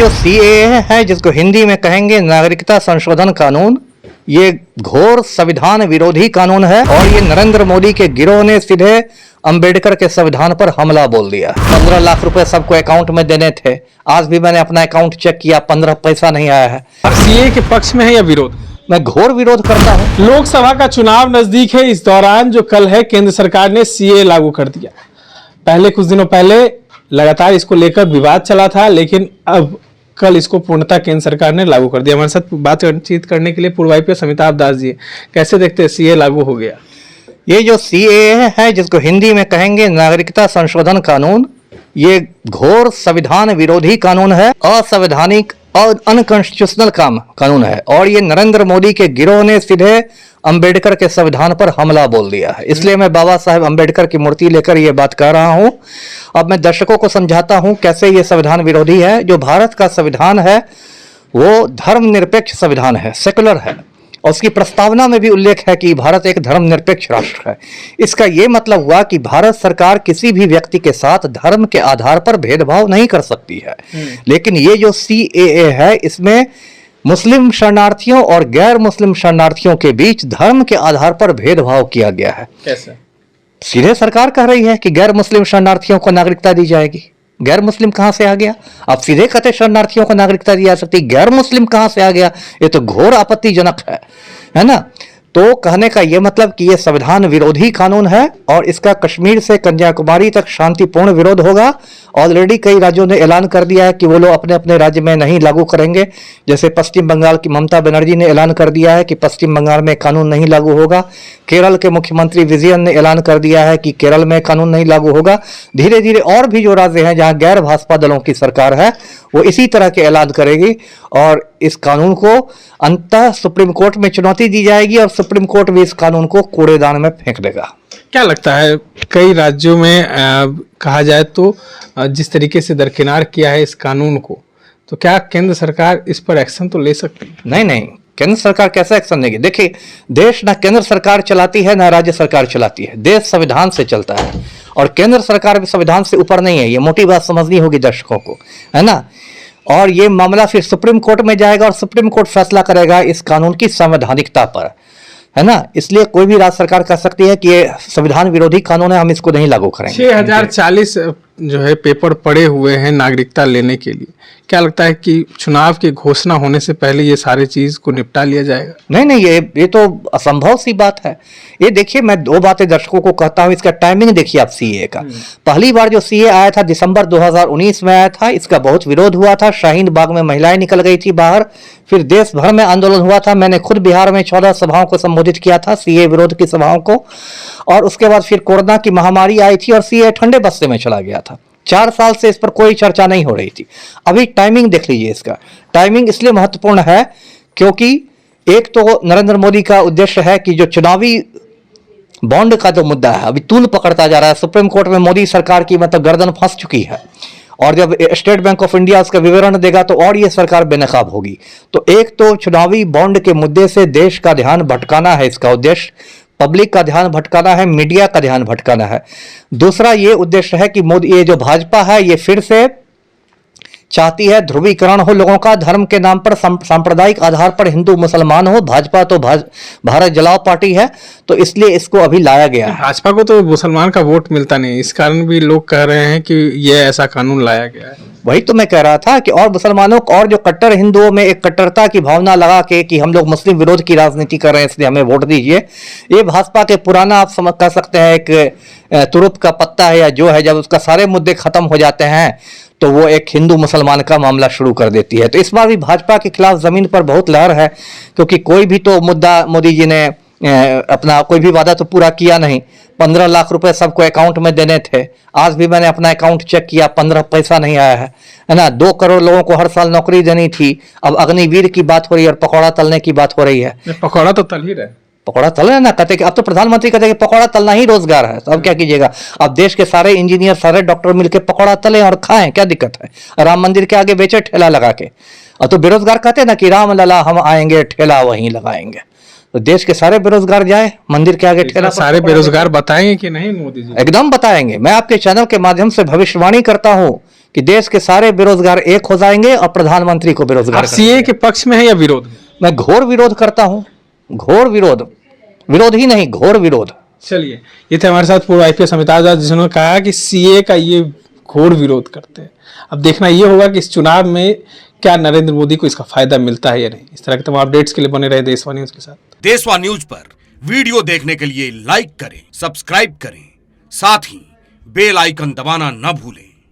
जो सीएए है, जिसको हिंदी में कहेंगे नागरिकता संशोधन कानून, ये घोर संविधान विरोधी कानून है और ये नरेंद्र मोदी के गिरोह ने सीधे अंबेडकर के संविधान पर हमला बोल दिया। 15 लाख रुपए सबको अकाउंट में देने थे। आज भी मैंने अपना अकाउंट चेक किया, 15 पैसा नहीं आया है। सीएए के पक्ष में है या विरोध? मैं घोर विरोध करता हूँ। लोकसभा का चुनाव नजदीक है। इस दौरान जो कल है, केंद्र सरकार ने सीएए लागू कर दिया। पहले कुछ दिनों पहले लगातार इसको लेकर विवाद चला था, लेकिन अब कल इसको पूर्णतः केंद्र सरकार ने लागू कर दिया। हमारे साथ बातचीत करने के लिए पूर्व आईपीएस अमिताभ दास जी, कैसे देखते हैं सीएए लागू हो गया? ये जो सीएए है, जिसको हिंदी में कहेंगे नागरिकता संशोधन कानून, ये घोर संविधान विरोधी कानून है, असंवैधानिक और अनकॉन्स्टिट्यूशनल कानून है और ये नरेंद्र मोदी के गिरोह ने सीधे अंबेडकर के संविधान पर हमला बोल दिया है। इसलिए मैं बाबा साहेब अंबेडकर की मूर्ति लेकर ये बात कर रहा हूं। अब मैं दर्शकों को समझाता हूं कैसे ये संविधान विरोधी है। जो भारत का संविधान है वो धर्मनिरपेक्ष संविधान है, सेकुलर है, और उसकी प्रस्तावना में भी उल्लेख है कि भारत एक धर्मनिरपेक्ष राष्ट्र है। इसका यह मतलब हुआ कि भारत सरकार किसी भी व्यक्ति के साथ धर्म के आधार पर भेदभाव नहीं कर सकती है। लेकिन ये जो सीएए है, इसमें मुस्लिम शरणार्थियों और गैर मुस्लिम शरणार्थियों के बीच धर्म के आधार पर भेदभाव किया गया है। कैसे? सीधे सरकार कह रही है कि गैर मुस्लिम शरणार्थियों को नागरिकता दी जाएगी। गैर मुस्लिम कहां से आ गया? आप सीधे कहते शरणार्थियों को नागरिकता दी जा सकती, गैर मुस्लिम कहां से आ गया? ये तो घोर आपत्तिजनक है ना। तो कहने का यह मतलब कि यह संविधान विरोधी कानून है और इसका कश्मीर से कन्याकुमारी तक शांतिपूर्ण विरोध होगा। ऑलरेडी कई राज्यों ने ऐलान कर दिया है कि वो लोग अपने अपने राज्य में नहीं लागू करेंगे। जैसे पश्चिम बंगाल की ममता बनर्जी ने ऐलान कर दिया है कि पश्चिम बंगाल में कानून नहीं लागू होगा। केरल के मुख्यमंत्री विजयन ने ऐलान कर दिया है कि केरल में कानून नहीं लागू होगा। धीरे धीरे और भी जो राज्य हैं जहां गैर भाजपा दलों की सरकार है, वो इसी तरह के ऐलान करेगी और इस कानून को अंततः सुप्रीम कोर्ट में चुनौती दी जाएगी और सुप्रीम कोर्ट भी इस कानून को कूड़ेदान में फेंक देगा। क्या लगता है, कई राज्यों में कहा जाए तो जिस तरीके से दरकिनार किया है इस कानून को, तो क्या केंद्र सरकार इस पर एक्शन तो ले सकती है? नहीं, केंद्र सरकार कैसे एक्शन लेगी? देखिए, देश ना केंद्र सरकार चलाती है ना राज्य सरकार चलाती है। देश संविधान से चलता है और केंद्र सरकार भी संविधान से ऊपर नहीं है। ये मोटी बात समझनी होगी दर्शकों को, है ना। और ये मामला फिर सुप्रीम कोर्ट में जाएगा और सुप्रीम कोर्ट फैसला करेगा इस कानून की संवैधानिकता पर, है ना। इसलिए कोई भी राज्य सरकार कह सकती है कि ये संविधान विरोधी कानून है, हम इसको नहीं लागू करेंगे। 6040 जो है पेपर पड़े हुए हैं नागरिकता लेने के लिए। क्या लगता है कि चुनाव की घोषणा होने से पहले ये सारी चीज को निपटा लिया जाएगा? नहीं, ये तो असंभव सी बात है। ये देखिए, मैं दो बातें दर्शकों को कहता हूं। इसका टाइमिंग देखिए आप सीए का। पहली बार जो सीए आया था दिसंबर 2019 में आया था। इसका बहुत विरोध हुआ था। शाहीन बाग में महिलाएं निकल गई थी बाहर। फिर देश भर में आंदोलन हुआ था। मैंने खुद बिहार में 14 सभाओं को संबोधित किया था, सीए विरोध की सभाओं को। और उसके बाद फिर कोरोना की महामारी आई थी और सीए ठंडे बस्ते में चला गया था। 4 साल से इस पर कोई चर्चा नहीं हो रही थी। अभी टाइमिंग देख लीजिए। इसका टाइमिंग इसलिए महत्वपूर्ण है क्योंकि एक तो नरेंद्र मोदी का उद्देश्य है कि जो चुनावी बॉन्ड का जो मुद्दा है अभी तूल पकड़ता जा रहा है। सुप्रीम कोर्ट में मोदी सरकार की मतलब गर्दन फंस चुकी है और जब स्टेट बैंक ऑफ इंडिया उसका विवरण देगा तो और ये सरकार बेनकाब होगी। तो एक तो चुनावी बॉन्ड के मुद्दे से देश का ध्यान भटकाना है, इसका उद्देश्य पब्लिक का ध्यान भटकाना है, मीडिया का ध्यान भटकाना है। दूसरा ये उद्देश्य है कि मोदी, ये जो भाजपा है, ये फिर से चाहती है ध्रुवीकरण हो लोगों का, धर्म के नाम पर सांप्रदायिक आधार पर हिंदू मुसलमान हो। भाजपा तो भारत जलाओ पार्टी है, तो इसलिए इसको अभी लाया गया है। भाजपा को तो मुसलमान का वोट मिलता नहीं, इस कारण भी लोग कह रहे हैं कि ये ऐसा कानून लाया गया है। वही तो मैं कह रहा था कि और मुसलमानों को और जो कट्टर हिंदुओं में एक कट्टरता की भावना लगा के कि हम लोग मुस्लिम विरोध की राजनीति कर रहे हैं इसलिए हमें वोट दीजिए, ये भाजपा के पुराना आप समझ कह सकते हैं एक तुरुप का पत्ता है या जो है, जब उसका सारे मुद्दे खत्म हो जाते हैं तो वो एक हिंदू मुसलमान का मामला शुरू कर देती है। तो इस बार भी भाजपा के खिलाफ जमीन पर बहुत लहर है क्योंकि कोई भी तो मुद्दा मोदी जी ने अपना कोई भी वादा तो पूरा किया नहीं। 15 लाख रुपए सबको अकाउंट में देने थे। आज भी मैंने अपना अकाउंट चेक किया, 15 पैसा नहीं आया है ना। 2 करोड़ लोगों को हर साल नौकरी देनी थी। अब अग्निवीर की बात हो रही है और पकौड़ा तलने की बात हो रही है। पकौड़ा तो तल ही रहे, पकौड़ा तल रहे ना, कहते कि अब तो प्रधानमंत्री कहते हैं कि पकौड़ा तलना ही रोजगार है। तो अब क्या कीजिएगा? अब देश के सारे इंजीनियर, सारे डॉक्टर मिलकर पकौड़ा तलें और खाएं, क्या दिक्कत है? राम मंदिर के आगे बेचे ठेला लगा के। अब तो बेरोजगार कहते हैं ना कि राम लला हम आएंगे ठेला वहीं लगाएंगे। तो देश के सारे बेरोजगार जाए मंदिर के आगे ठेला। सारे बेरोजगार बताएंगे कि नहीं मोदी जी? एकदम बताएंगे। मैं आपके चैनल के माध्यम से भविष्यवाणी करता हूं कि देश के सारे बेरोजगार एक हो जाएंगे और प्रधानमंत्री को बेरोजगार आप सीए के पक्ष में है या विरोध में? मैं घोर विरोध करता हूं, घोर विरोध, विरोध ही नहीं, घोर विरोध। चलिए, ये थे हमारे साथ पूर्व आईपीएस अमित आजाद, जिन्होंने कहा कि सीए का ये घोर विरोध करते हैं। अब देखना ये होगा कि इस चुनाव में क्या नरेंद्र मोदी को इसका फायदा मिलता है या नहीं। इस तरह के तमाम अपडेट्स के लिए बने रहे देशवा न्यूज के साथ। देशवा न्यूज पर वीडियो देखने के लिए लाइक करें, सब्सक्राइब करें, साथ ही बेल आइकन दबाना न भूलें।